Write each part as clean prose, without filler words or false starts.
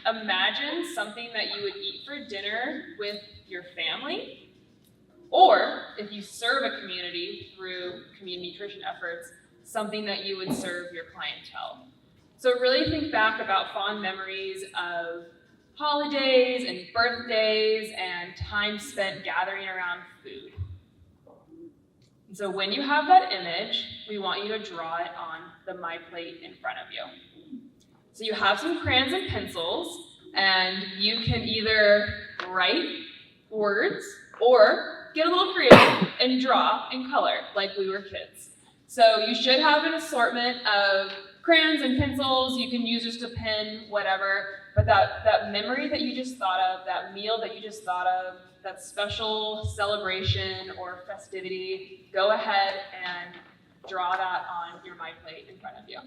imagine something that you would eat for dinner with your family, or if you serve a community through community nutrition efforts, something that you would serve your clientele. So really think back about fond memories of holidays and birthdays and time spent gathering around food. And so when you have that image, we want you to draw it on the MyPlate in front of you. So you have some crayons and pencils, and you can either write words or get a little creative and draw and color like we were kids. So you should have an assortment of crayons and pencils. You can use just a pen, whatever. But that memory that you just thought of, that meal that you just thought of, that special celebration or festivity, go ahead and draw that on your MyPlate in front of you.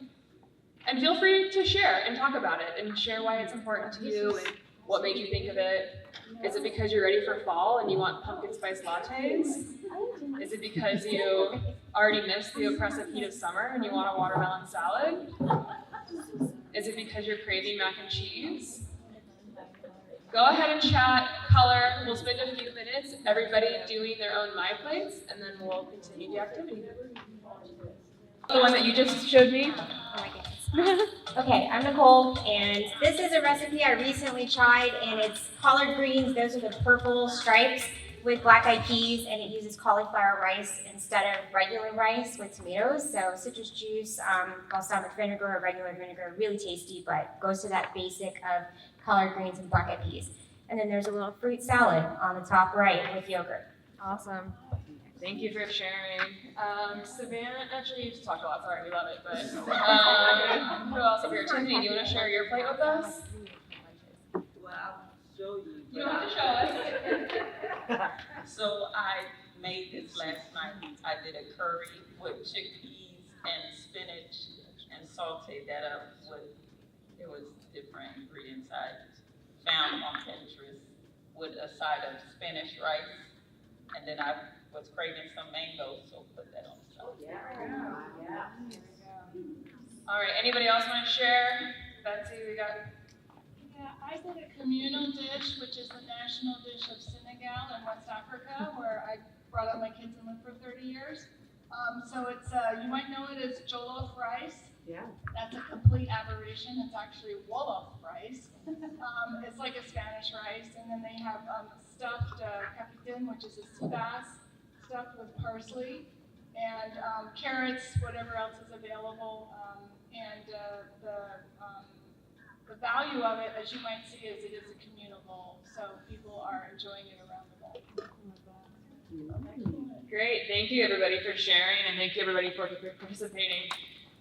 And feel free to share and talk about it and share why it's important to you and what made you think of it. Is it because you're ready for fall and you want pumpkin spice lattes? Is it because you already missed the oppressive heat of summer and you want a watermelon salad? Is it because you're craving mac and cheese? Go ahead and chat, color. We'll spend a few minutes, everybody doing their own MyPlates, and then we'll continue the activity. The one that you just showed me? Oh my goodness. Okay, I'm Nicole, and this is a recipe I recently tried, and it's collard greens. Those are the purple stripes with black eyed peas, and it uses cauliflower rice instead of regular rice with tomatoes. So citrus juice, balsamic vinegar, or regular vinegar, really tasty, but goes to that basic of collard greens and black eyed peas. And then there's a little fruit salad on the top right with yogurt. Awesome. Thank you for sharing. Savannah, actually, you just talked a lot. Sorry, we love it. But who else up here? Tiffany, do you want to share your plate with us? Well, I'll show you. You don't have to show us. So I made this last night. I did a curry with chickpeas and spinach and sauteed that up with, it was different ingredients I found on Pinterest with a side of Spanish rice. And then I was craving some mangoes, so put that on the side. Yeah. All right, anybody else want to share? Betsy, we got. Yeah, I did a communal dish, which is the national dish of Senegal in West Africa, where I brought up my kids and lived for 30 years. So it's, you might know it as jollof rice. Yeah. That's a complete aberration. It's actually wolof rice. It's like a Spanish rice, and then they have stuffed capitan, which is a spas, stuffed with parsley, and carrots, whatever else is available. The value of it, as you might see, is it is a communal bowl, so people are enjoying it around the bowl. Great, thank you everybody for sharing, and thank you everybody for participating.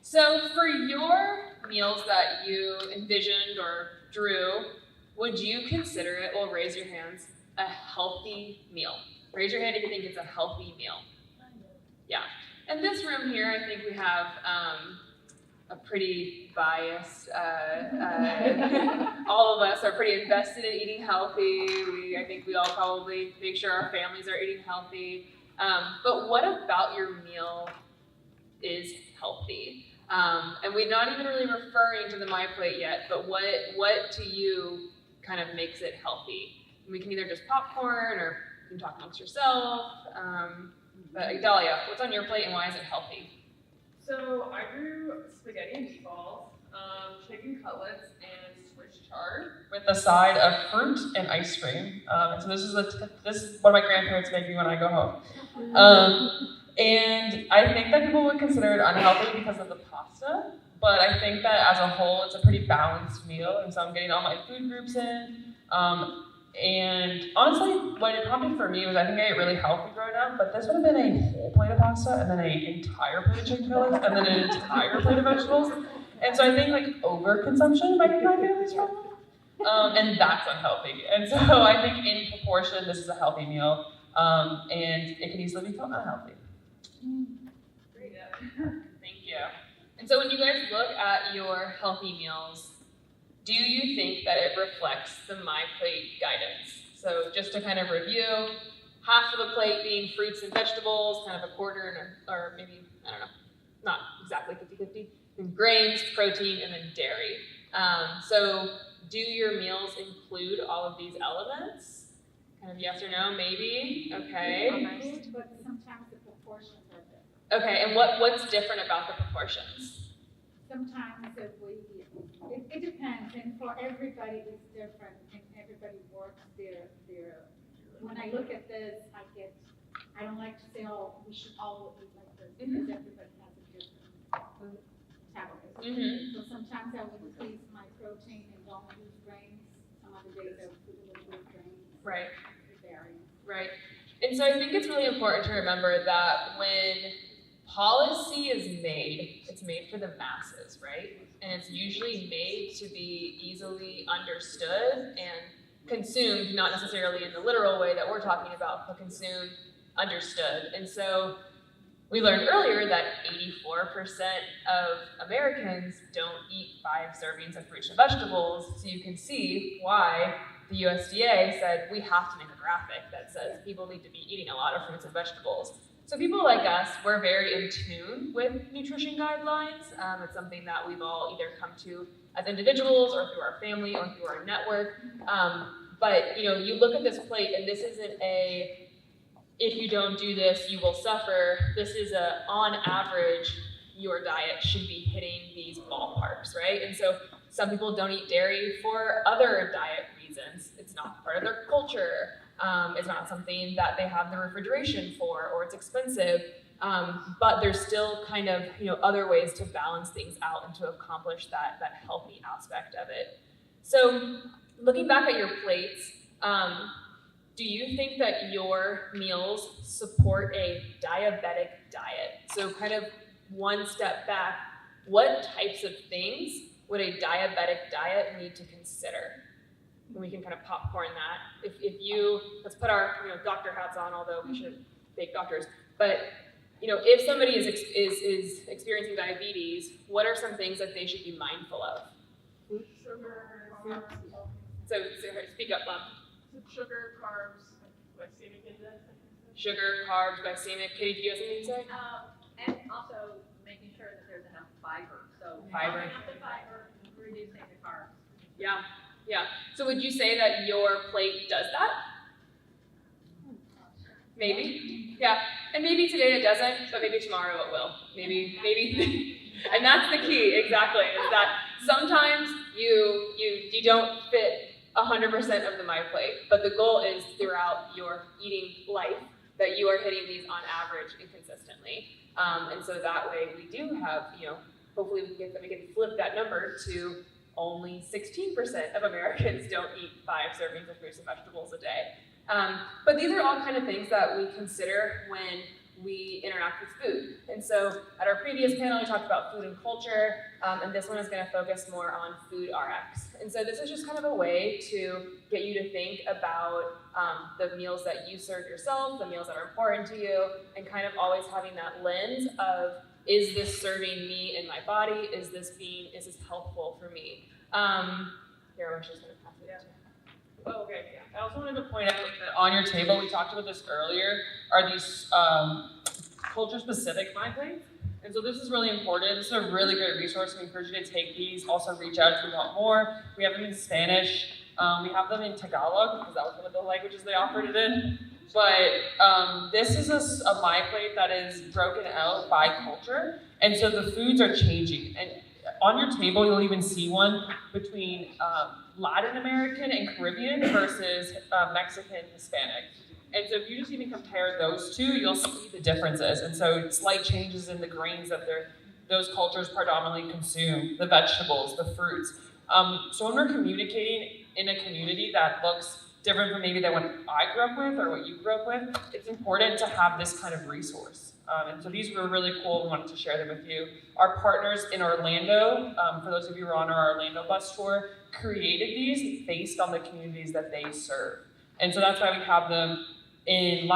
So for your meals that you envisioned or drew, would you consider it, well, raise your hands, a healthy meal? Raise your hand if you think it's a healthy meal. Yeah. In this room here, I think we have a pretty biased, all of us are pretty invested in eating healthy. I think we all probably make sure our families are eating healthy. But what about your meal is healthy? And we're not even really referring to the MyPlate yet, but what to you kind of makes it healthy? We can either just popcorn, or you can talk amongst yourself. But Dahlia, what's on your plate and why is it healthy? So I grew spaghetti and meatballs, chicken cutlets, and Swiss chard with a side of fruit and ice cream. And so this is what my grandparents make me when I go home. And I think that people would consider it unhealthy because of the pasta, but I think that as a whole, it's a pretty balanced meal, and so I'm getting all my food groups in. And honestly, what it prompted for me was I think I ate really healthy growing up, but this would have been a whole plate of pasta, and then an entire plate of chicken cutlets, and then an entire plate of vegetables. And so I think like overconsumption might be my family's problem, and that's unhealthy. And so I think in proportion, this is a healthy meal, and it can easily become unhealthy. Great. Thank you. And so when you guys look at your healthy meals, do you think that it reflects the MyPlate guidance? So just to kind of review, half of the plate being fruits and vegetables, kind of a quarter, or maybe, I don't know, not exactly 50-50, then grains, protein, and then dairy. So do your meals include all of these elements? Kind of yes or no, maybe, okay. But sometimes the proportions are different. Okay, and what's different about the proportions? Sometimes if it depends, and for everybody it's different, and everybody works their, when I look at this, I don't like to say, oh, we should all eat like this, because everybody has a different metabolism. So sometimes I will increase my protein and don't use grains, some other days I will put a little bit of grains. Right. Varying. Right. And so I think it's really important to remember that when policy is made, it's made for the masses, right? And it's usually made to be easily understood and consumed, not necessarily in the literal way that we're talking about, but consumed, understood. And so we learned earlier that 84% of Americans don't eat 5 servings of fruits and vegetables, so you can see why the USDA said we have to make a graphic that says people need to be eating a lot of fruits and vegetables. So people like us, we're very in tune with nutrition guidelines. It's something that we've all either come to as individuals or through our family or through our network. But you look at this plate and this isn't a, if you don't do this, you will suffer. This is a, on average, your diet should be hitting these ballparks, right? And so some people don't eat dairy for other diet reasons. It's not part of their culture. It's not something that they have the refrigeration for, or it's expensive. But there's still kind of other ways to balance things out and to accomplish that healthy aspect of it. So looking back at your plates, do you think that your meals support a diabetic diet? So kind of one step back, what types of things would a diabetic diet need to consider? And we can kind of popcorn that. If you, let's put our doctor hats on, although we shouldn't fake doctors, but if somebody is experiencing diabetes, what are some things that they should be mindful of? Sugar, So speak up, Bob. Sugar, carbs, glycemic index. Sugar, carbs, glycemic. Katie, do you have something to say? And also making sure that there's enough fiber. So Fiber. enough the fiber, reducing the carbs. Yeah. So would you say that your plate does that? Maybe. Yeah. And maybe today it doesn't, but maybe tomorrow it will. Maybe. And that's the key, exactly, is that sometimes you don't fit 100% of the MyPlate, but the goal is throughout your eating life that you are hitting these on average and consistently. And so that way we do have, hopefully we can flip that number to only 16% of Americans don't eat 5 servings of fruits and vegetables a day. But these are all kind of things that we consider when we interact with food. And so at our previous panel, we talked about food and culture, and this one is going to focus more on FoodRx. And so this is just kind of a way to get you to think about the meals that you serve yourself, the meals that are important to you, and kind of always having that lens of, is this serving me in my body? Is this helpful for me? Here, I'm just going to pass it to you. Oh, okay, yeah. I also wanted to point out that on your table, we talked about this earlier, are these culture-specific MyPlates. And so this is really important. This is a really great resource. We encourage you to take these. Also reach out if you want more. We have them in Spanish. We have them in Tagalog, because that was one of the languages they offered it in. But this is a MyPlate that is broken out by culture. And so the foods are changing. And on your table, you'll even see one between Latin American and Caribbean versus Mexican, Hispanic. And so if you just even compare those two, you'll see the differences. And so slight changes in the grains that those cultures predominantly consume, the vegetables, the fruits. So when we're communicating in a community that looks different from maybe than what I grew up with or what you grew up with, it's important to have this kind of resource. And so these were really cool. We wanted to share them with you. Our partners in Orlando, for those of you who are on our Orlando bus tour, created these based on the communities that they serve. And so that's why we have them in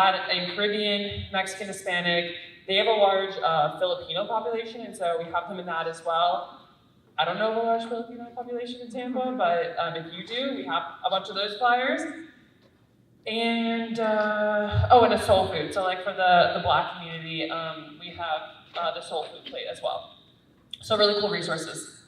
Caribbean, Mexican, Hispanic. They have a large Filipino population, and so we have them in that as well. I don't know of a large Filipino population in Tampa, but if you do, we have a bunch of those flyers. And, and a soul food. So like for the Black community, we have the soul food plate as well. So really cool resources.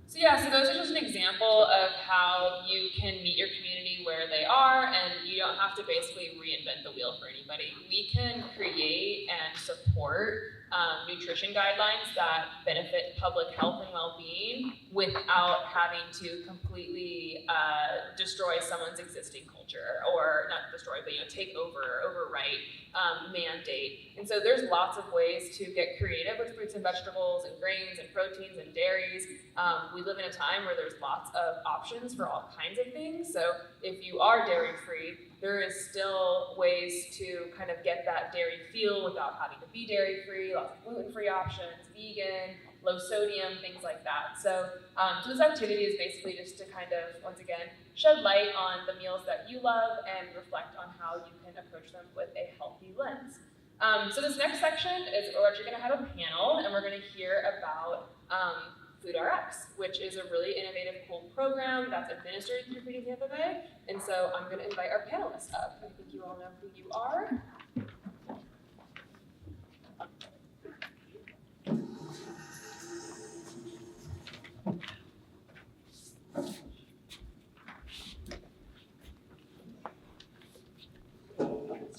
So So those are just an example of how you can meet your community where they are, and you don't have to basically reinvent the wheel for anybody. We can create and support nutrition guidelines that benefit public health and well-being without having to completely destroy someone's existing culture, or not destroy, but take over, overwrite, mandate. And so there's lots of ways to get creative with fruits and vegetables and grains and proteins and dairies. We live in a time where there's lots of options for all kinds of things. So if you are dairy-free, there is still ways to kind of get that dairy feel without having to be dairy-free, lots of gluten-free options, vegan, low sodium, things like that. So this activity is basically just to kind of, once again, shed light on the meals that you love and reflect on how you can approach them with a healthy lens. So this next section is we're actually going to have a panel, and we're going to hear about FoodRx, which is a really innovative, cool program that's administered through Feeding Tampa Bay. And so I'm going to invite our panelists up. I think you all know who you are.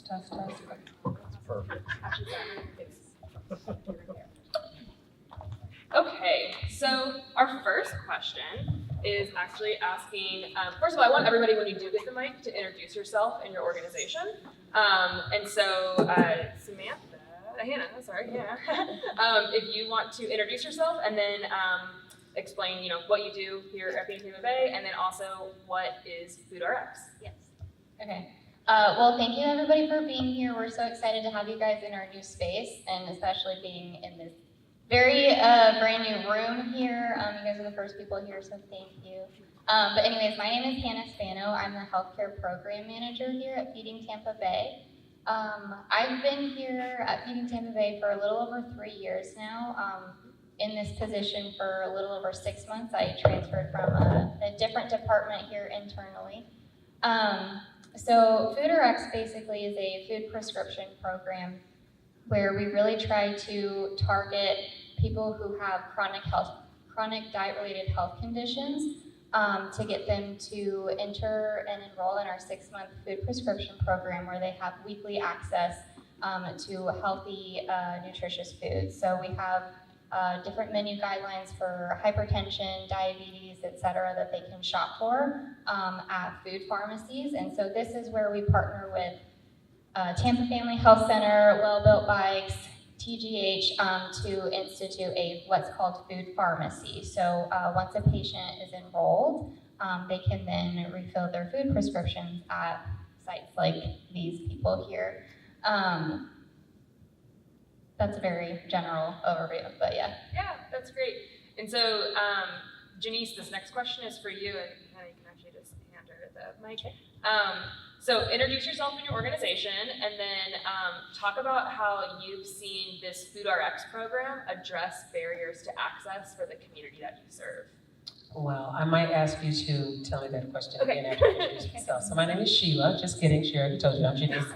Test. Perfect. Okay, so our first question is actually asking, first of all, I want everybody, when you do get the mic, to introduce yourself and your organization. And so, Hannah, if you want to introduce yourself and then explain, what you do here at Feeding Tampa Bay, and then also what is FoodRx. Yes. Okay. Well, thank you everybody for being here. We're so excited to have you guys in our new space, and especially being in this very brand new room here. You guys are the first people here, so thank you. But anyways, my name is Hannah Spano. I'm the healthcare program manager here at Feeding Tampa Bay. I've been here at Feeding Tampa Bay for a little over 3 years now. In this position for a little over 6 months. I transferred from a different department here internally. So FoodRx basically is a food prescription program where we really try to target people who have chronic diet-related health conditions to get them to enter and enroll in our 6-month food prescription program where they have weekly access to healthy, nutritious foods. So we have different menu guidelines for hypertension, diabetes, etc., that they can shop for at food pharmacies. And so this is where we partner with Tampa Family Health Center, WellBuilt Bikes, TGH to institute what's called food pharmacy. So once a patient is enrolled, they can then refill their food prescriptions at sites like these people here. That's a very general overview, but yeah. Yeah, that's great. And so, Jenise, this next question is for you, and you can actually just hand her the mic. So introduce yourself and your organization, and then talk about how you've seen this FoodRx program address barriers to access for the community that you serve. Well, I might ask you to tell me that question again after I introduce myself. So my name is Sheila. Just kidding, she already told you I'm Jenise.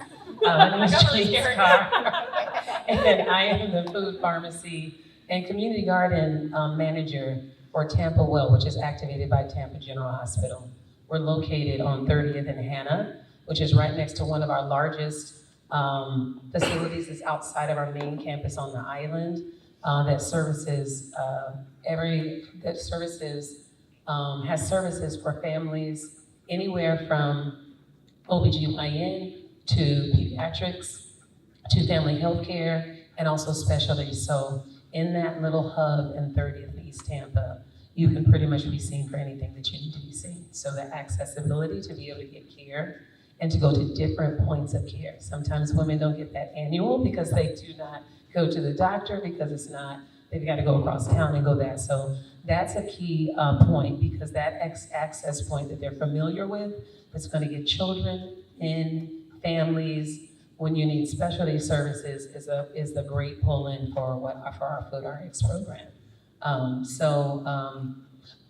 My name is Jenise Carr. And I am the food pharmacy and community garden manager for TampaWell, which is activated by Tampa General Hospital. We're located on 30th and Hannah, which is right next to one of our largest facilities. It's outside of our main campus on the island that services has services for families anywhere from OBGYN to pediatrics to family health care and also specialties. So in that little hub in 30th East Tampa, you can pretty much be seen for anything that you need to be seen. So the accessibility to be able to get care and to go to different points of care. Sometimes women don't get that annual because they do not go to the doctor because it's not, they've got to go across town and go there. So that's a key point because that access point that they're familiar with is going to get children in families when you need specialty services is the great pull-in for our FoodRx program.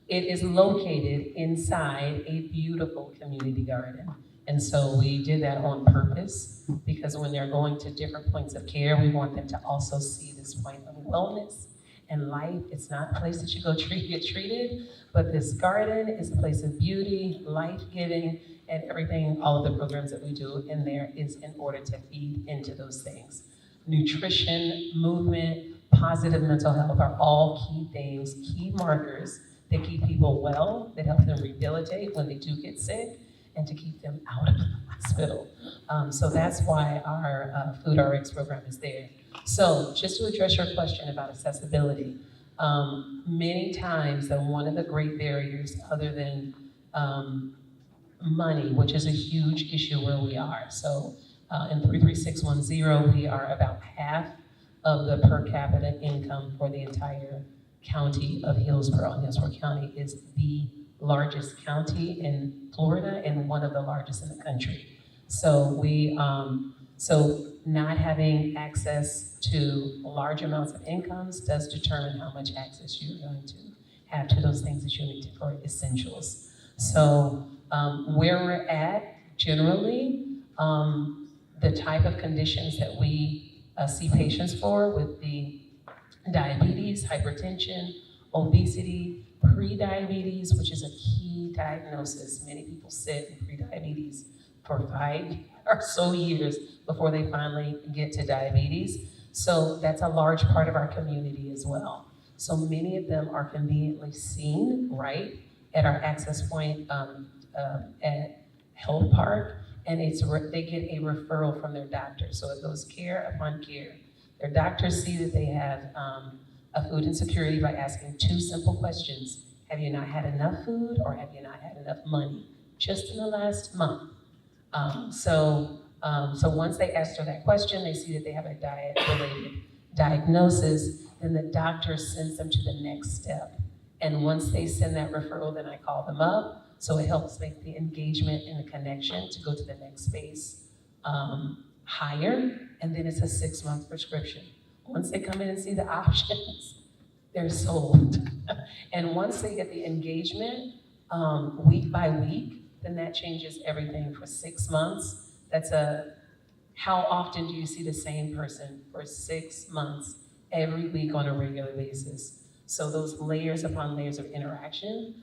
It is located inside a beautiful community garden. And so we did that on purpose because when they're going to different points of care, we want them to also see this point of wellness and life. It's not a place that you go get treated, but this garden is a place of beauty, life-giving, and everything, all of the programs that we do in there is in order to feed into those things. Nutrition, movement, positive mental health are all key things, key markers that keep people well, that help them rehabilitate when they do get sick, and to keep them out of the hospital. So that's why our FoodRx program is there. So just to address your question about accessibility, many times one of the great barriers other than money, which is a huge issue where we are. So in 33610, we are about half of the per capita income for the entire county of Hillsborough. And Hillsborough County is the largest county in Florida and one of the largest in the country. So so not having access to large amounts of incomes does determine how much access you're going to have to those things that you need for essentials. So where we're at generally, the type of conditions that we see patients for with the diabetes, hypertension, obesity, pre-diabetes, which is a key diagnosis. Many people sit in pre-diabetes for 5 or so years before they finally get to diabetes. So that's a large part of our community as well. So many of them are conveniently seen right at our access point at Health Park, and they get a referral from their doctor. So it goes care upon care. Their doctors see that they have a food insecurity by asking 2 simple questions. Have you not had enough food, or have you not had enough money just in the last month? So once they answer that question, they see that they have a diet-related diagnosis, then the doctor sends them to the next step. And once they send that referral, then I call them up. So it helps make the engagement and the connection to go to the next space higher. And then it's a 6-month prescription. Once they come in and see the options, they're sold. And once they get the engagement week by week, then that changes everything for 6 months. That's how often do you see the same person for 6 months, every week on a regular basis? So those layers upon layers of interaction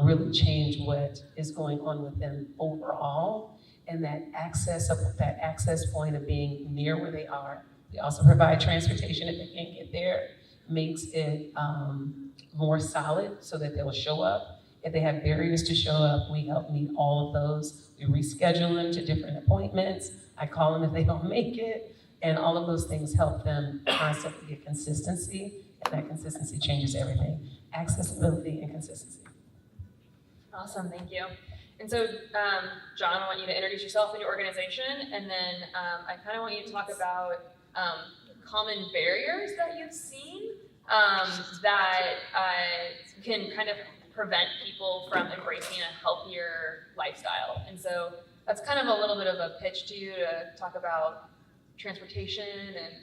really change what is going on with them overall. And that access point of being near where they are. We also provide transportation if they can't get there, makes it more solid so that they'll show up. If they have barriers to show up, we help meet all of those. We reschedule them to different appointments. I call them if they don't make it. And all of those things help them constantly get consistency, and that consistency changes everything. Accessibility and consistency. Awesome, thank you. And so, Jon, I want you to introduce yourself and your organization, and then I kind of want you to talk about common barriers that you've seen that can kind of prevent people from embracing a healthier lifestyle. And so that's kind of a little bit of a pitch to you to talk about transportation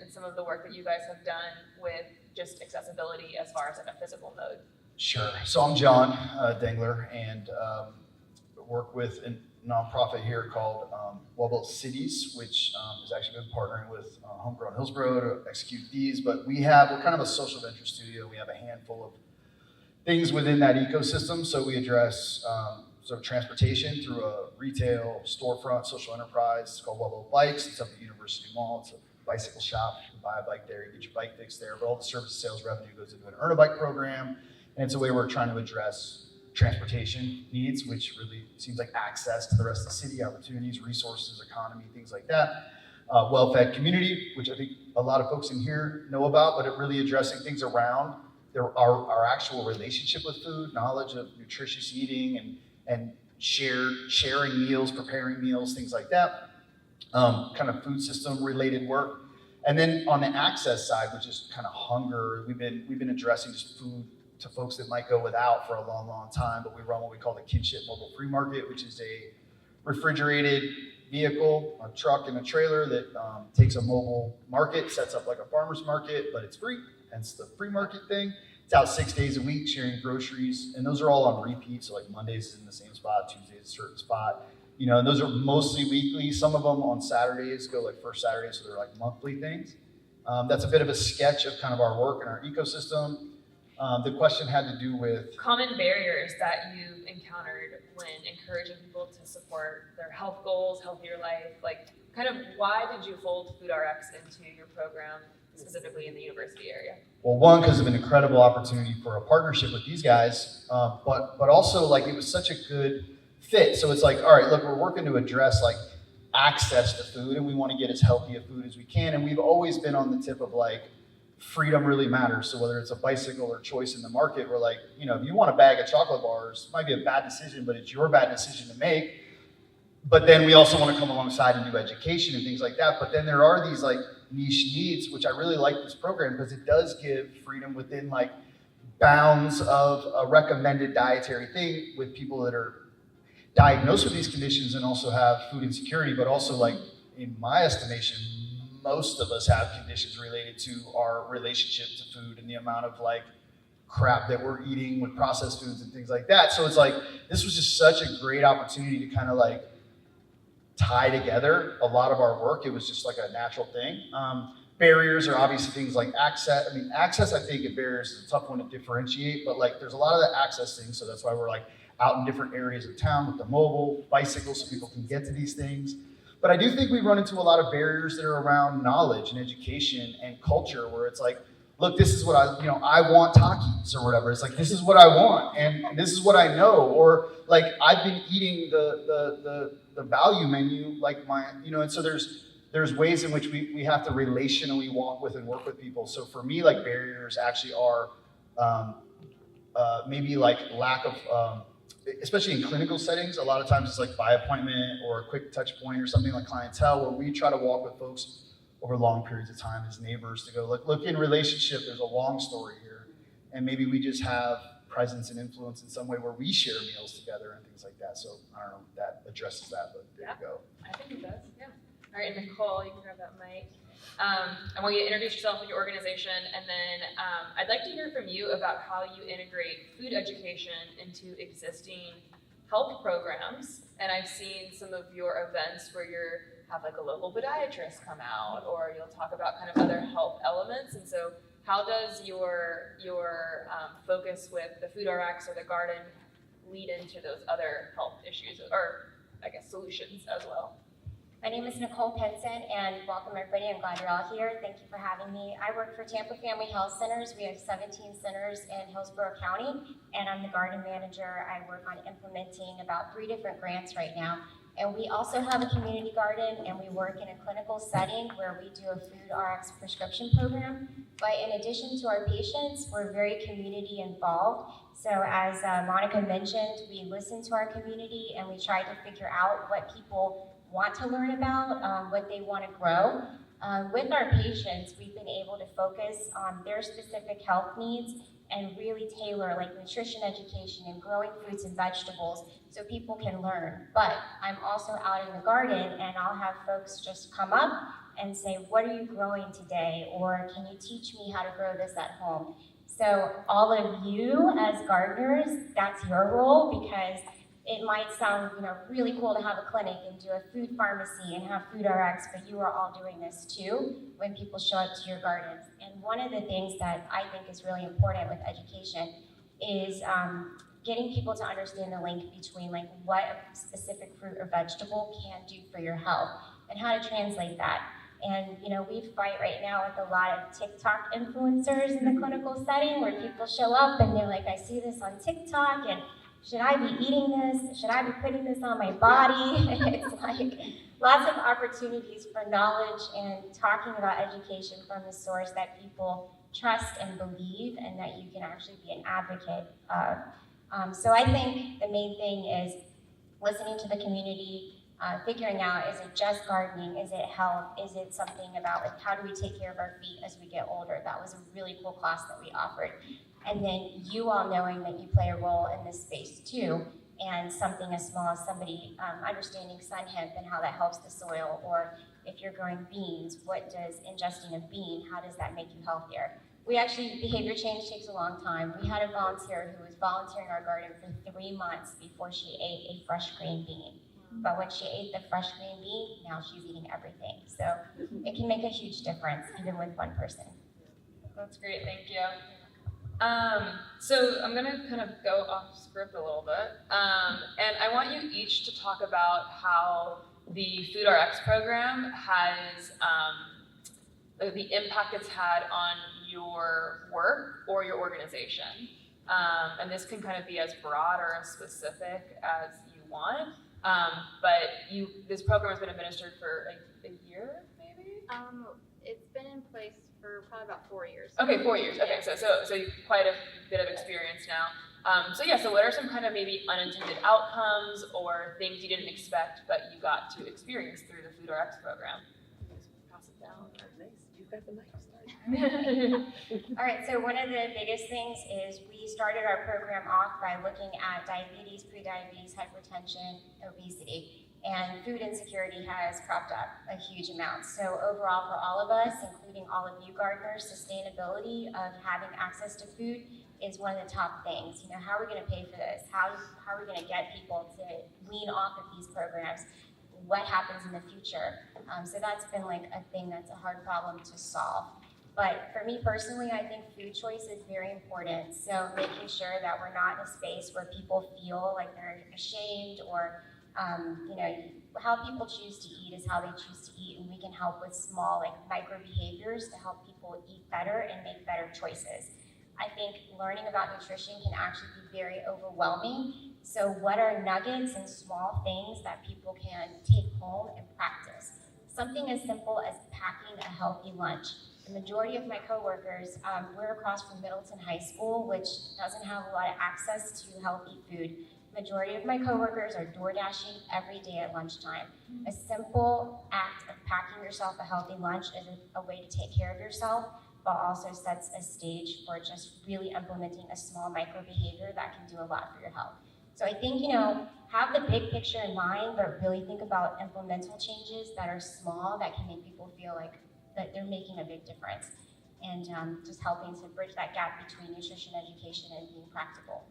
and some of the work that you guys have done with just accessibility as far as like a physical mode. Sure. So I'm Jon Dengler, and work with a nonprofit here called WellBuilt Cities, which has actually been partnering with Homegrown Hillsborough to execute these. But we're kind of a social venture studio. We have a handful of things within that ecosystem. So we address sort of transportation through a retail storefront social enterprise called WellBuilt Bikes. It's up at University Mall. It's a bicycle shop. You can buy a bike there, you get your bike fixed there. But all the service sales revenue goes into an Earn a Bike program. And it's a way we're trying to address transportation needs, which really seems like access to the rest of the city, opportunities, resources, economy, things like that. Well-fed community, which I think a lot of folks in here know about, but it really addressing things around our actual relationship with food, knowledge of nutritious eating, and sharing meals, preparing meals, things like that. Kind of food system related work. And then on the access side, which is kind of hunger, we've been addressing just food to folks that might go without for a long, long time, but we run what we call the Kinship Mobile Free Market, which is a refrigerated vehicle, a truck and a trailer that takes a mobile market, sets up like a farmer's market, but it's free, hence the free market thing. It's out 6 days a week sharing groceries, and those are all on repeat, so like Mondays is in the same spot, Tuesdays is a certain spot. And those are mostly weekly. Some of them on Saturdays go like first Saturday, so they're like monthly things. That's a bit of a sketch of kind of our work and our ecosystem. The question had to do with common barriers that you've encountered when encouraging people to support their health goals, healthier life. Like, kind of why did you fold FoodRx into your program, specifically in the university area? Well, one, because of an incredible opportunity for a partnership with these guys, but also like it was such a good fit. So it's like, all right, look, we're working to address like access to food, and we want to get as healthy a food as we can. And we've always been on the tip of like, freedom really matters. So whether it's a bicycle or choice in the market, we're like, you know, if you want a bag of chocolate bars, it might be a bad decision, but it's your bad decision to make. But then we also want to come alongside and do education and things like that. But then there are these like niche needs, which I really like this program because it does give freedom within like bounds of a recommended dietary thing with people that are diagnosed with these conditions and also have food insecurity, but also like, in my estimation, most of us have conditions related to our relationship to food and the amount of like crap that we're eating with processed foods and things like that. So it's like, this was just such a great opportunity to kind of like tie together a lot of our work. It was just like a natural thing. Barriers are obviously things like access. I mean, access, I think, and barriers is a tough one to differentiate, but like there's a lot of the access things. So that's why we're like out in different areas of town with the mobile bicycles so people can get to these things. But I do think we run into a lot of barriers that are around knowledge and education and culture, where it's like, look, this is what I want Takis or whatever. It's like, this is what I want, and this is what I know. Or like, I've been eating the value menu, like and so there's ways in which we have to relationally walk with and work with people. So for me, like barriers actually are maybe like lack of, especially in clinical settings, a lot of times it's like by appointment or a quick touch point or something like clientele, where we try to walk with folks over long periods of time as neighbors to go, look, in relationship, there's a long story here. And maybe we just have presence and influence in some way where we share meals together and things like that. So I don't know if that addresses that, but there you go. I think it does, yeah. All right, and Nicole, you can grab that mic. I want you to introduce yourself and your organization, and then I'd like to hear from you about how you integrate food education into existing health programs. And I've seen some of your events where you have like a local podiatrist come out, or you'll talk about kind of other health elements. And so how does your focus with the FoodRx or the garden lead into those other health issues, or I guess solutions as well? My name is Nicole Pinson, and welcome everybody. I'm glad you're all here. Thank you for having me. I work for Tampa Family Health Centers. We have 17 centers in Hillsborough County, and I'm the garden manager. I work on implementing about 3 different grants right now. And we also have a community garden, and we work in a clinical setting where we do a FoodRx prescription program. But in addition to our patients, we're very community involved. So as Monica mentioned, we listen to our community and we try to figure out what people want to learn about, what they want to grow. With our patients, we've been able to focus on their specific health needs and really tailor like nutrition education and growing fruits and vegetables so people can learn. But I'm also out in the garden, and I'll have folks just come up and say, what are you growing today? Or can you teach me how to grow this at home? So all of you as gardeners, that's your role, because it might sound really cool to have a clinic and do a food pharmacy and have FoodRx, but you are all doing this too when people show up to your gardens. And one of the things that I think is really important with education is getting people to understand the link between like what a specific fruit or vegetable can do for your health and how to translate that. And we fight right now with a lot of TikTok influencers in the clinical setting where people show up and they're like, I see this on TikTok, and should I be eating this? Should I be putting this on my body? It's like lots of opportunities for knowledge and talking about education from the source that people trust and believe, and that you can actually be an advocate of. So I think the main thing is listening to the community, figuring out, is it just gardening? Is it health? Is it something about like how do we take care of our feet as we get older? That was a really cool class that we offered. And then you all knowing that you play a role in this space too, and something as small as somebody understanding sun hemp and how that helps the soil, or if you're growing beans, what does ingesting a bean, how does that make you healthier? Behavior change takes a long time. We had a volunteer who was volunteering our garden for 3 months before she ate a fresh green bean. but when she ate the fresh green bean, now she's eating everything. So it can make a huge difference, even with one person. That's great, thank you. So I'm gonna kind of go off script a little bit, and I want you each to talk about how the FoodRx program has, the impact it's had on your work or your organization. And this can kind of be as broad or as specific as you want, but this program has been administered for a year, maybe? It's been in place for probably about 4 years. Okay, 4 years. Okay, so quite a bit of experience now. So what are some kind of maybe unintended outcomes or things you didn't expect but you got to experience through the FoodRx program? Pass it down. Nice. You've got the mic. All right, so one of the biggest things is we started our program off by looking at diabetes, prediabetes, hypertension, obesity, and food insecurity has cropped up a huge amount. So overall for all of us, including all of you gardeners, sustainability of having access to food is one of the top things. You know, how are we gonna pay for this? How are we gonna get people to wean off of these programs? What happens in the future? So that's been like a thing that's a hard problem to solve. But for me personally, I think food choice is very important. So making sure that we're not in a space where people feel like they're ashamed or, how people choose to eat is how they choose to eat, and we can help with small micro behaviors to help people eat better and make better choices. I think learning about nutrition can actually be very overwhelming. So what are nuggets and small things that people can take home and practice? Something as simple as packing a healthy lunch. The majority of my coworkers, we're across from Middleton High School, which doesn't have a lot of access to healthy food. Majority of my coworkers are door dashing every day at lunchtime. A simple act of packing yourself a healthy lunch is a way to take care of yourself, but also sets a stage for just really implementing a small micro behavior that can do a lot for your health. So I think, have the big picture in mind, but really think about implemental changes that are small that can make people feel like that they're making a big difference, and just helping to bridge that gap between nutrition education and being practical.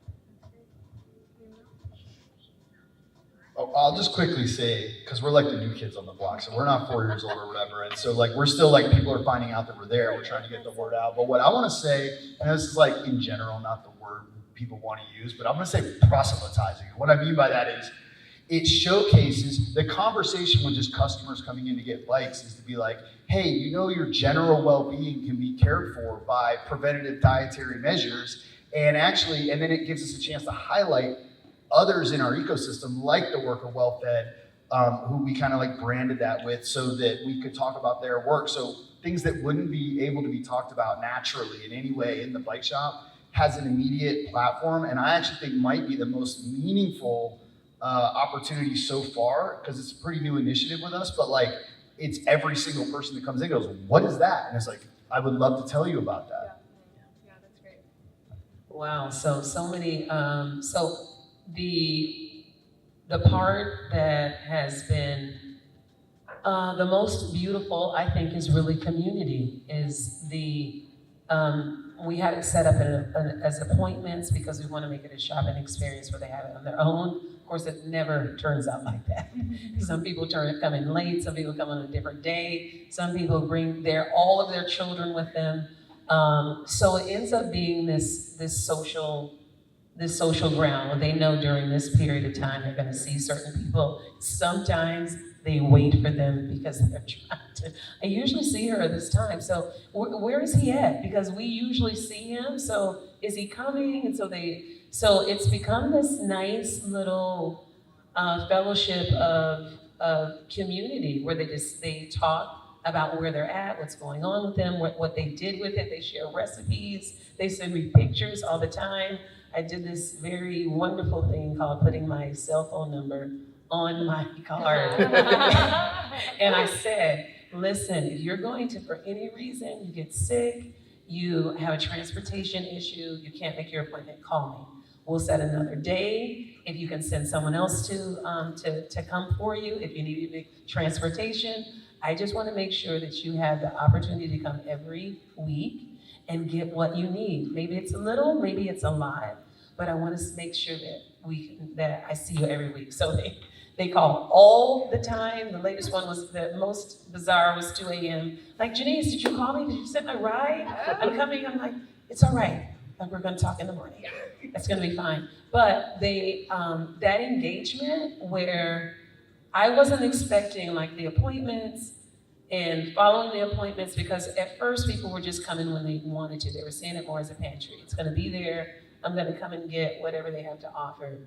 Oh, I'll just quickly say, because we're like the new kids on the block, so we're not 4 years old or whatever, and so we're still people are finding out that we're there, we're trying to get the word out. But what I want to say, and this is in general, not the word people want to use, but I'm going to say proselytizing. What I mean by that is, it showcases the conversation with just customers coming in to get bites is to be like, hey, your general well-being can be cared for by preventative dietary measures, and then it gives us a chance to highlight others in our ecosystem, like the work of WellFed, who we kind of branded that with, so that we could talk about their work. So things that wouldn't be able to be talked about naturally in any way in the bike shop has an immediate platform, and I actually think might be the most meaningful opportunity so far, because it's a pretty new initiative with us, but it's every single person that comes in goes, what is that? And it's I would love to tell you about that. Yeah, that's great. Wow, so many, so the part that has been the most beautiful, I think, is really community, is we had it set up as appointments because we want to make it a shopping experience where they have it on their own. Of course, it never turns out like that. Some people come in late, some people come on a different day, some people bring all of their children with them. So it ends up being this social ground where they know during this period of time they're going to see certain people. Sometimes they wait for them because they're trying to. I usually see her at this time. So where is he at? Because we usually see him. So is he coming? And so it's become this nice little fellowship of community where they talk about where they're at, what's going on with them, what they did with it. They share recipes. They send me pictures all the time. I did this very wonderful thing called putting my cell phone number on my card. And I said, listen, if you're going to, for any reason, you get sick, you have a transportation issue, you can't make your appointment, call me. We'll set another day. If you can send someone else to come for you, if you need transportation, I just want to make sure that you have the opportunity to come every week and get what you need. Maybe it's a little, maybe it's a lot, but I want to make sure that I see you every week. So they call all the time. The latest one was, the most bizarre was 2 a.m. Like, Jenise, did you call me? Did you send my ride? I'm coming. I'm like, it's all right. Like, we're going to talk in the morning. That's going to be fine. But they, that engagement where I wasn't expecting like the appointments and following the appointments, because at first people were just coming when they wanted to. They were seeing it more as a pantry. It's going to be there. I'm going to come and get whatever they have to offer.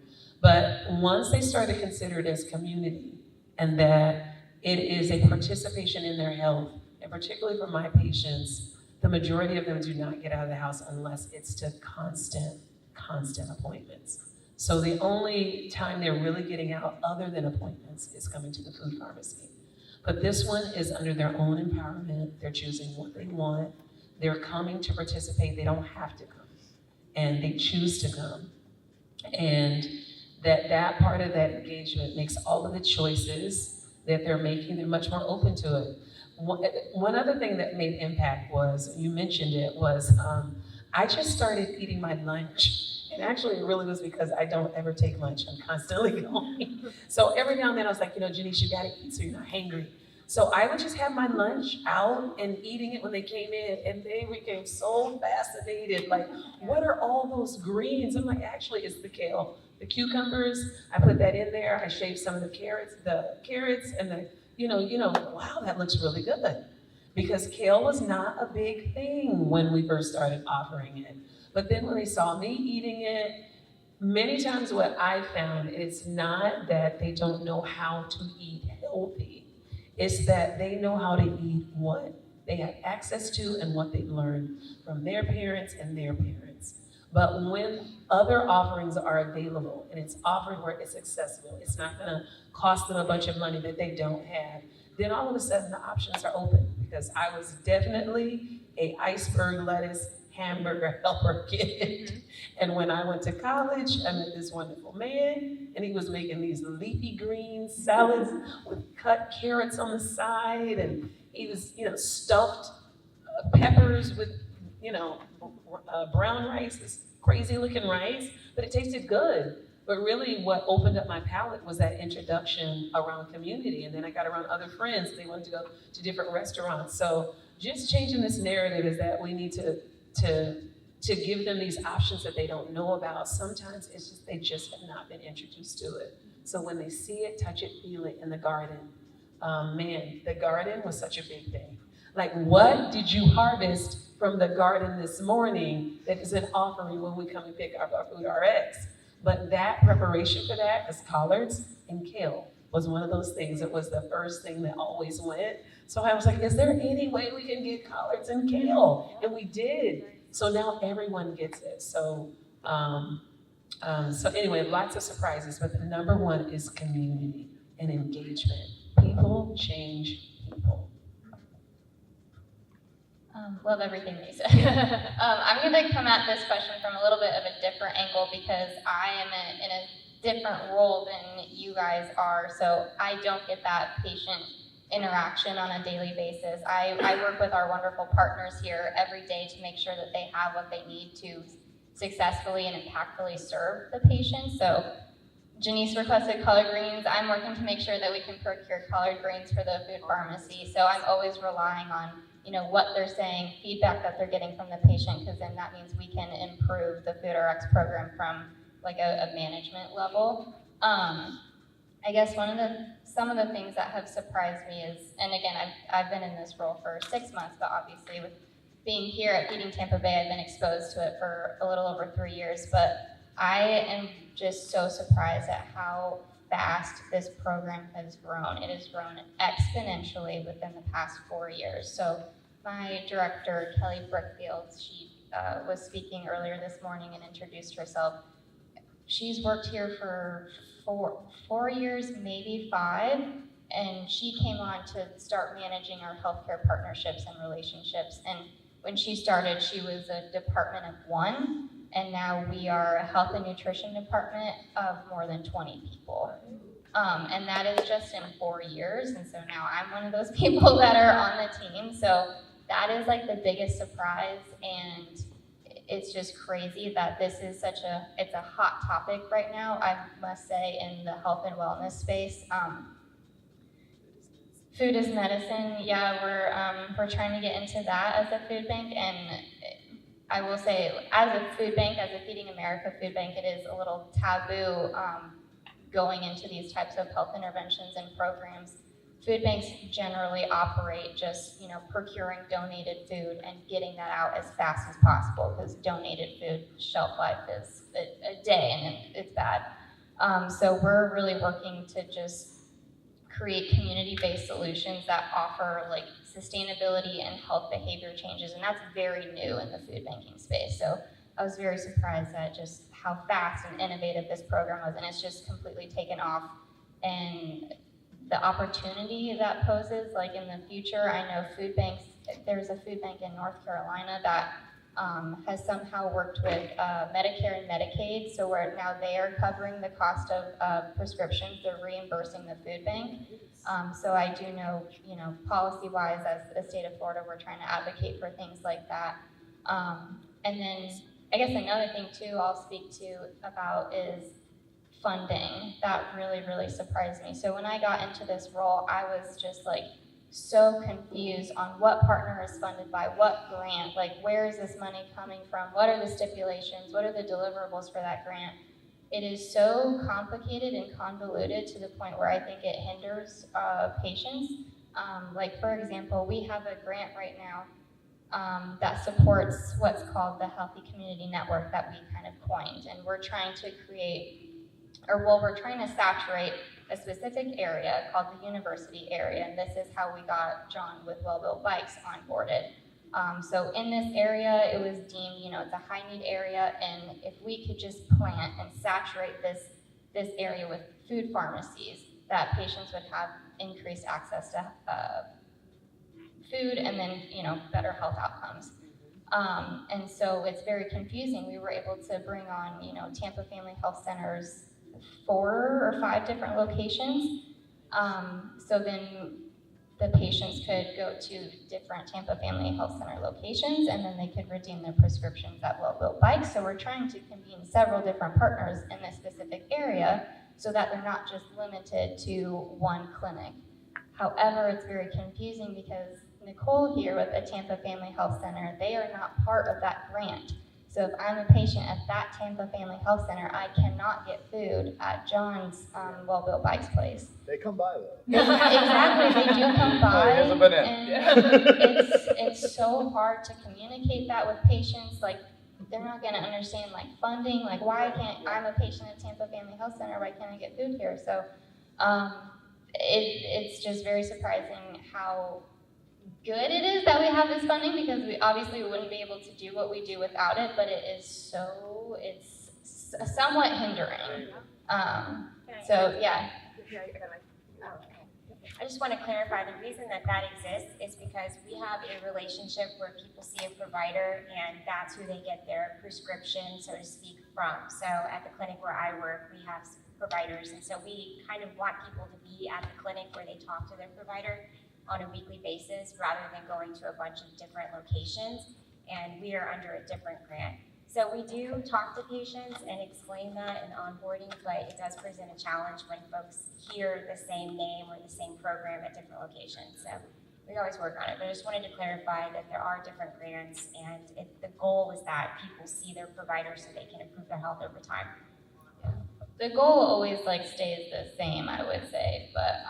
But once they start to consider it as community and that it is a participation in their health, and particularly for my patients, the majority of them do not get out of the house unless it's to constant appointments. So the only time they're really getting out other than appointments is coming to the food pharmacy. But this one is under their own empowerment. They're choosing what they want. They're coming to participate. They don't have to come. And they choose to come. And that part of that engagement makes all of the choices that they're making, they're much more open to it. One other thing that made impact was, you mentioned it, was I just started eating my lunch. And actually it really was because I don't ever take lunch. I'm constantly going. So every now and then I was like, Jenise, you gotta eat so you're not hangry. So I would just have my lunch out and eating it when they came in, and they became so fascinated. Like, what are all those greens? I'm like, actually, it's the kale, the cucumbers. I put that in there. I shaved some of the carrots, and wow, that looks really good. Because kale was not a big thing when we first started offering it. But then when they saw me eating it, many times what I found, it's not that they don't know how to eat healthy. It's that they know how to eat what they have access to and what they've learned from their parents and their parents. But when other offerings are available and it's offered where it's accessible, it's not gonna cost them a bunch of money that they don't have, then all of a sudden the options are open. Because I was definitely a iceberg lettuce hamburger helper kid. And when I went to college, I met this wonderful man, and he was making these leafy green salads with cut carrots on the side, and he was, stuffed peppers with, brown rice, this crazy looking rice, but it tasted good. But really what opened up my palate was that introduction around community. And then I got around other friends, and they wanted to go to different restaurants. So just changing this narrative is that we need to give them these options that they don't know about. Sometimes it's just, they just have not been introduced to it. So when they see it, touch it, feel it in the garden, the garden was such a big thing. Like, what did you harvest from the garden this morning that is an offering when we come and pick up our FoodRx? But that preparation for that, as collards and kale, was one of those things. It was the first thing that always went. So I was like, is there any way we can get collards and kale? And we did. So now everyone gets it. So anyway, lots of surprises, but the number one is community and engagement. People change people. Love everything that you said. I'm going to come at this question from a little bit of a different angle because I am in a different role than you guys are. So I don't get that patient interaction on a daily basis. I work with our wonderful partners here every day to make sure that they have what they need to successfully and impactfully serve the patient. So Jenise requested collard greens. I'm working to make sure that we can procure collard greens for the food pharmacy. So I'm always relying on what they're saying, feedback that they're getting from the patient, because then that means we can improve the FoodRx program from like a management level. I guess some of the things that have surprised me is, and again, I've been in this role for 6 months, but obviously with being here at Feeding Tampa Bay, I've been exposed to it for a little over 3 years, but I am just so surprised at how fast this program has grown. It has grown exponentially within the past 4 years. So my director, Kelly Brickfield, she was speaking earlier this morning and introduced herself. She's worked here for four years, maybe 5, and she came on to start managing our healthcare partnerships and relationships. And when she started, she was a department of 1, and now we are a health and nutrition department of more than 20 people. And that is just in 4 years, and so now I'm one of those people that are on the team. So that is like the biggest surprise, and it's just crazy that this is it's a hot topic right now, I must say, in the health and wellness space. Food is medicine. Yeah, we're trying to get into that as a food bank, and I will say, as a food bank, as a Feeding America food bank, it is a little taboo going into these types of health interventions and programs. Food banks generally operate just, procuring donated food and getting that out as fast as possible, because donated food shelf life is a day and it's bad. So we're really working to just create community-based solutions that offer like sustainability and health behavior changes, and that's very new in the food banking space. So I was very surprised at just how fast and innovative this program was, and it's just completely taken off. And the opportunity that poses, like in the future, I know food banks, there's a food bank in North Carolina that has somehow worked with Medicare and Medicaid, so where now they are covering the cost of prescriptions, they're reimbursing the food bank. So I do know, policy-wise, as the state of Florida, we're trying to advocate for things like that. And then I guess another thing too I'll speak to about is funding. That really, really surprised me. So when I got into this role, I was just like so confused on what partner is funded by what grant, like where is this money coming from, what are the stipulations, what are the deliverables for that grant. It is so complicated and convoluted to the point where I think it hinders patients. Like for example, we have a grant right now that supports what's called the Healthy Community Network that we kind of coined, and we're trying to we're trying to saturate a specific area called the university area, and this is how we got Jon with WellBuilt Bikes onboarded. So in this area, it was deemed, it's a high need area, and if we could just plant and saturate this area with food pharmacies, that patients would have increased access to food and then, better health outcomes. And so it's very confusing. We were able to bring on, Tampa Family Health Centers, 4 or 5 different locations. So then the patients could go to different Tampa Family Health Center locations, and then they could redeem their prescriptions at WellBuilt Bikes. So we're trying to convene several different partners in this specific area so that they're not just limited to one clinic. However, it's very confusing because Nicole here with the Tampa Family Health Center, they are not part of that grant. So if I'm a patient at that Tampa Family Health Center, I cannot get food at Jon's WellBuilt Bikes place. They come by though. Exactly, they do come by. Here's a banana. And it's so hard to communicate that with patients. Like, they're not gonna understand like funding, like why can't, I'm a patient at Tampa Family Health Center, why can't I get food here? So it's just very surprising how good it is that we have this funding, because we obviously wouldn't be able to do what we do without it, but it's somewhat hindering. So yeah. I just want to clarify, the reason that exists is because we have a relationship where people see a provider and that's who they get their prescription, so to speak, from. So at the clinic where I work, we have providers, and so we kind of want people to be at the clinic where they talk to their provider on a weekly basis rather than going to a bunch of different locations, and we are under a different grant. So we do talk to patients and explain that in onboarding, but it does present a challenge when folks hear the same name or the same program at different locations. So we always work on it, but I just wanted to clarify that there are different grants, and the goal is that people see their provider so they can improve their health over time. The goal always stays the same, I would say, but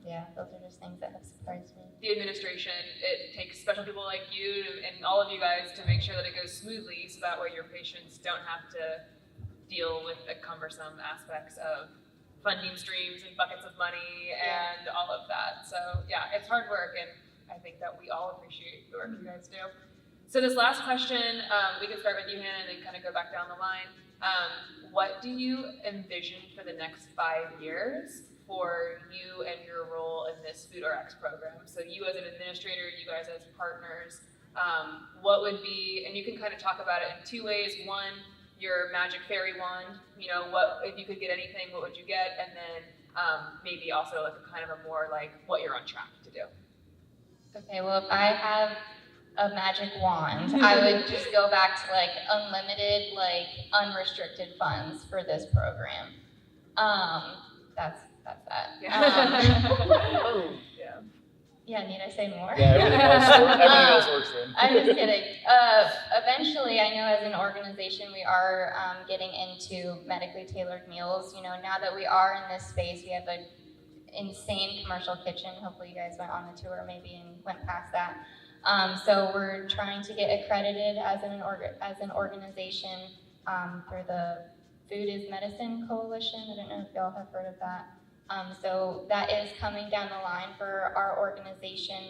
yeah, those are just things that have surprised me. The administration, it takes special people like you and all of you guys to make sure that it goes smoothly, so that way your patients don't have to deal with the cumbersome aspects of funding streams and buckets of money and all of that. So yeah, it's hard work, and I think that we all appreciate the work you guys do. So this last question, we can start with you, Hannah, and then kind of go back down the line. What do you envision for the next 5 years for you and your role in this FoodRx program? So you as an administrator, you guys as partners, what would be, and you can kind of talk about it in 2 ways. One, your magic fairy wand, what, if you could get anything, what would you get? And then maybe also kind of a more what you're on track to do. Okay, well, if I have a magic wand, I would just go back to like unlimited, like unrestricted funds for this program. That's that. Yeah, need I say more? Yeah, everything else works then. I'm just kidding. Eventually, I know as an organization, we are getting into medically tailored meals. You know, now that we are in this space, we have an insane commercial kitchen. Hopefully you guys went on the tour maybe and went past that. So we're trying to get accredited as an organization through the Food is Medicine Coalition. I don't know if y'all have heard of that. So that is coming down the line for our organization.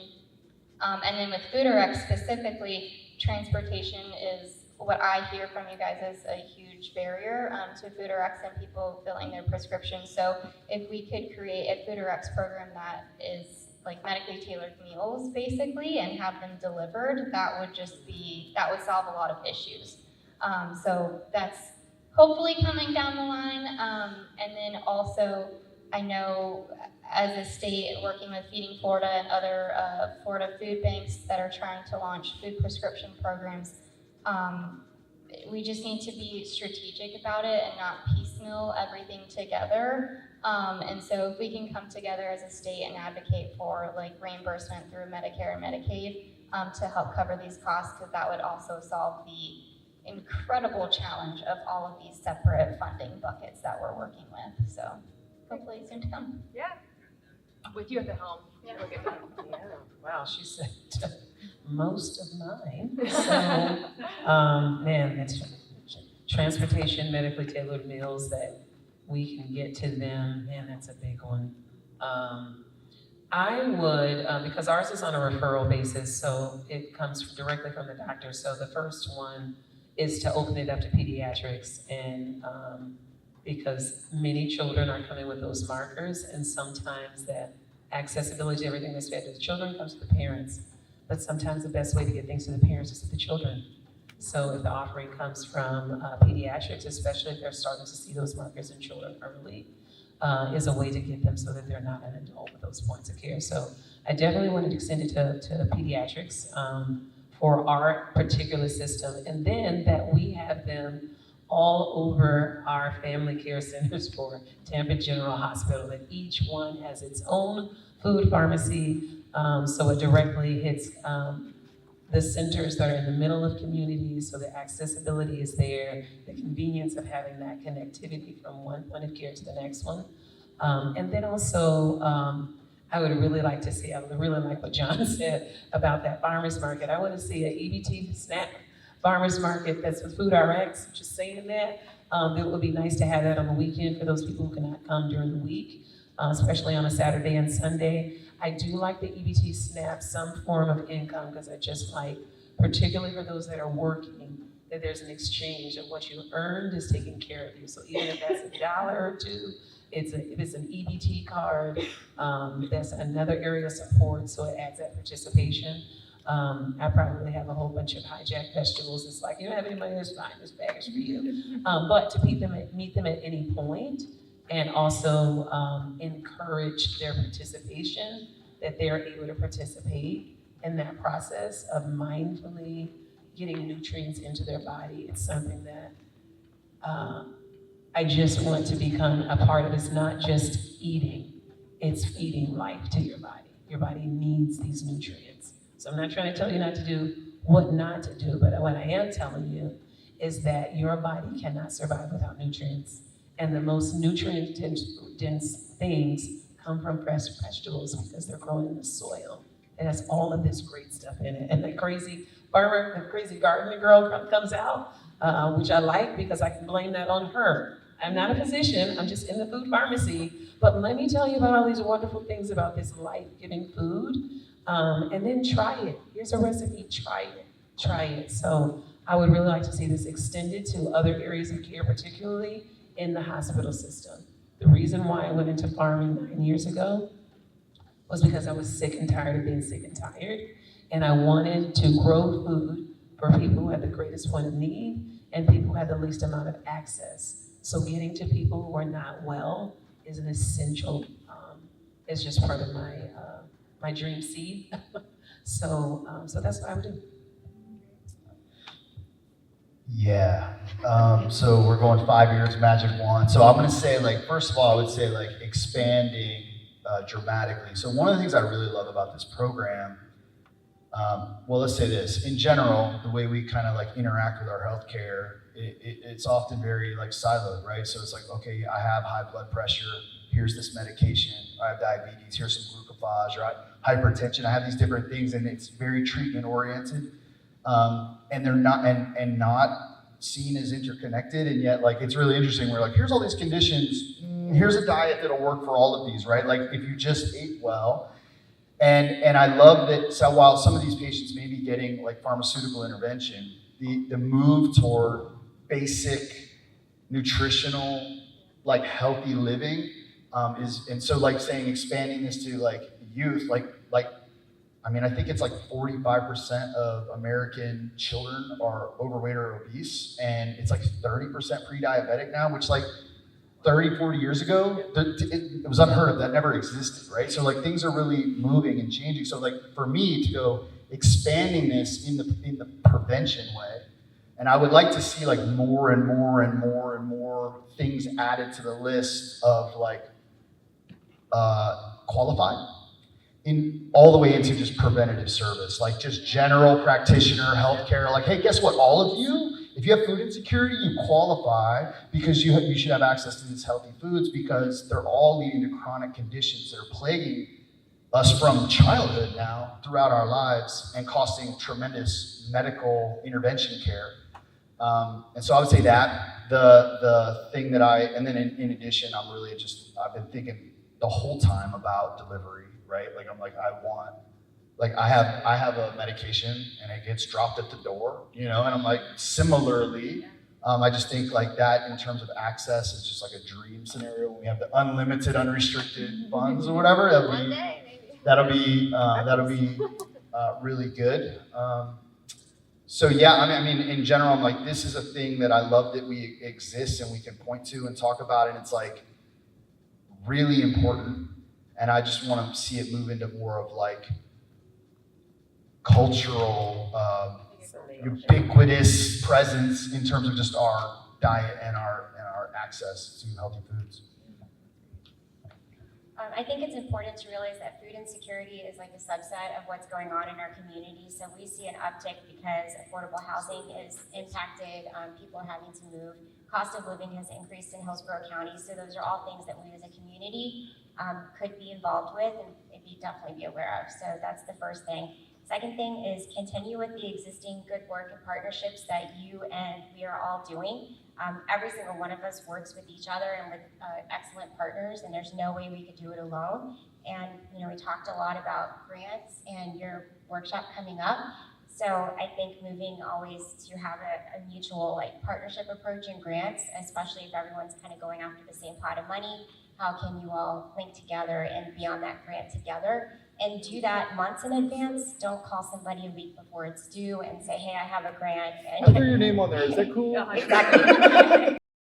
And then with FoodRx specifically, transportation is what I hear from you guys is a huge barrier to FoodRx and people filling their prescriptions. So if we could create a FoodRx program that is like medically tailored meals basically and have them delivered, that would solve a lot of issues. So that's hopefully coming down the line. And then also, I know as a state working with Feeding Florida and other Florida food banks that are trying to launch food prescription programs, we just need to be strategic about it and not piecemeal everything together. And so if we can come together as a state and advocate for like reimbursement through Medicare and Medicaid to help cover these costs, because that would also solve the incredible challenge of all of these separate funding buckets that we're working with. So hopefully soon to come. Yeah. With you at the helm. Yeah. We'll get that. Yeah, wow, she said most of mine. So, man, that's transportation, medically tailored meals that we can get to them. Man, that's a big one. I would, because ours is on a referral basis, so it comes directly from the doctor. So the first one is to open it up to pediatrics, and because many children are coming with those markers, and sometimes that accessibility to everything that's fed to the children comes to the parents. But sometimes the best way to get things to the parents is to the children. So if the offering comes from pediatrics, especially if they're starting to see those markers in children early, is a way to get them so that they're not an adult with those points of care. So I definitely wanted to extend it to pediatrics for our particular system, and then that we have them all over our family care centers for Tampa General Hospital, that each one has its own food pharmacy, so it directly hits the centers that are in the middle of communities, so the accessibility is there, the convenience of having that connectivity from one point of care to the next one. And then also, I would really like to see, I would really like what Jon said about that farmer's market. I want to see an EBT SNAP farmer's market that's with FoodRx, just saying that. It would be nice to have that on the weekend for those people who cannot come during the week, especially on a Saturday and Sunday. I do like the EBT SNAP, some form of income, because I just like, particularly for those that are working, that there's an exchange of what you earned is taking care of you. So even if that's $1 or $2, if it's an EBT card, that's another area of support, so it adds that participation. I probably have a whole bunch of hijacked vegetables. It's like, you don't have any money, that's fine, this bag is for you. But to meet them at any point, and also encourage their participation, that they're able to participate in that process of mindfully getting nutrients into their body. It's something that I just want to become a part of. It's not just eating, it's feeding life to your body. Your body needs these nutrients. So I'm not trying to tell you not to do what not to do, but what I am telling you is that your body cannot survive without nutrients. And the most nutrient-dense things come from fresh vegetables because they're grown in the soil. It has all of this great stuff in it. And the crazy farmer, the crazy gardener girl comes out, which I like because I can blame that on her. I'm not a physician, I'm just in the food pharmacy. But let me tell you about all these wonderful things about this life-giving food. And then try it. Here's a recipe, try it. So I would really like to see this extended to other areas of care, particularly in the hospital system. The reason why I went into farming 9 years ago was because I was sick and tired of being sick and tired. And I wanted to grow food for people who had the greatest point of need and people who had the least amount of access. So getting to people who are not well is an essential, it's just part of my dream seed. So that's what I would do. Yeah. So we're going 5 years, magic wand. So I'm gonna say, like, first of all, I would say like expanding dramatically. So one of the things I really love about this program, well, let's say this, in general, the way we kind of like interact with our healthcare, it's often very like siloed, right? So it's like, okay, I have high blood pressure, here's this medication, I have diabetes, here's some glucophage, or hypertension, I have these different things, and it's very treatment oriented. And they're not, and not seen as interconnected, and yet like it's really interesting. We're like, here's all these conditions, here's a diet that'll work for all of these, right? Like if you just ate well. And I love that, so while some of these patients may be getting like pharmaceutical intervention, the move toward basic nutritional, like healthy living is, and so like saying expanding this to like youth, I mean, I think it's like 45% of American children are overweight or obese, and it's like 30% pre-diabetic now, which like 30, 40 years ago, it was unheard of. That never existed, right? So like things are really moving and changing. So like for me to go expanding this in the prevention way, and I would like to see like more and more and more and more things added to the list of like qualified, in all the way into just preventative service, like just general practitioner healthcare. Like, hey, guess what? All of you, if you have food insecurity, you qualify because you should have access to these healthy foods, because they're all leading to chronic conditions that are plaguing us from childhood now throughout our lives and costing tremendous medical intervention care. And so I would say that the thing that and then in addition, I've been thinking the whole time about delivery. Right? Like I'm like, I have a medication and it gets dropped at the door, and I'm like, similarly, I just think like that in terms of access is just like a dream scenario when we have the unlimited, unrestricted funds or whatever. That'll be really good. So yeah, I mean, in general, I'm like, this is a thing that I love that we exist and we can point to and talk about, and it's like really important. And I just want to see it move into more of like cultural, ubiquitous presence in terms of just our diet and our access to healthy foods. I think it's important to realize that food insecurity is like a subset of what's going on in our community. So we see an uptick because affordable housing is impacted, people are having to move, cost of living has increased in Hillsborough County. So those are all things that we as a community could be involved with and be definitely be aware of. So that's the first thing. Second thing is continue with the existing good work and partnerships that you and we are all doing. Every single one of us works with each other and with excellent partners, and there's no way we could do it alone. And we talked a lot about grants and your workshop coming up. So I think moving always to have a mutual like partnership approach in grants, especially if everyone's kind of going after the same pot of money. How can you all link together and be on that grant together? And do that months in advance. Don't call somebody a week before it's due and say, hey, I have a grant. And I threw your name on there. Is that cool? Exactly.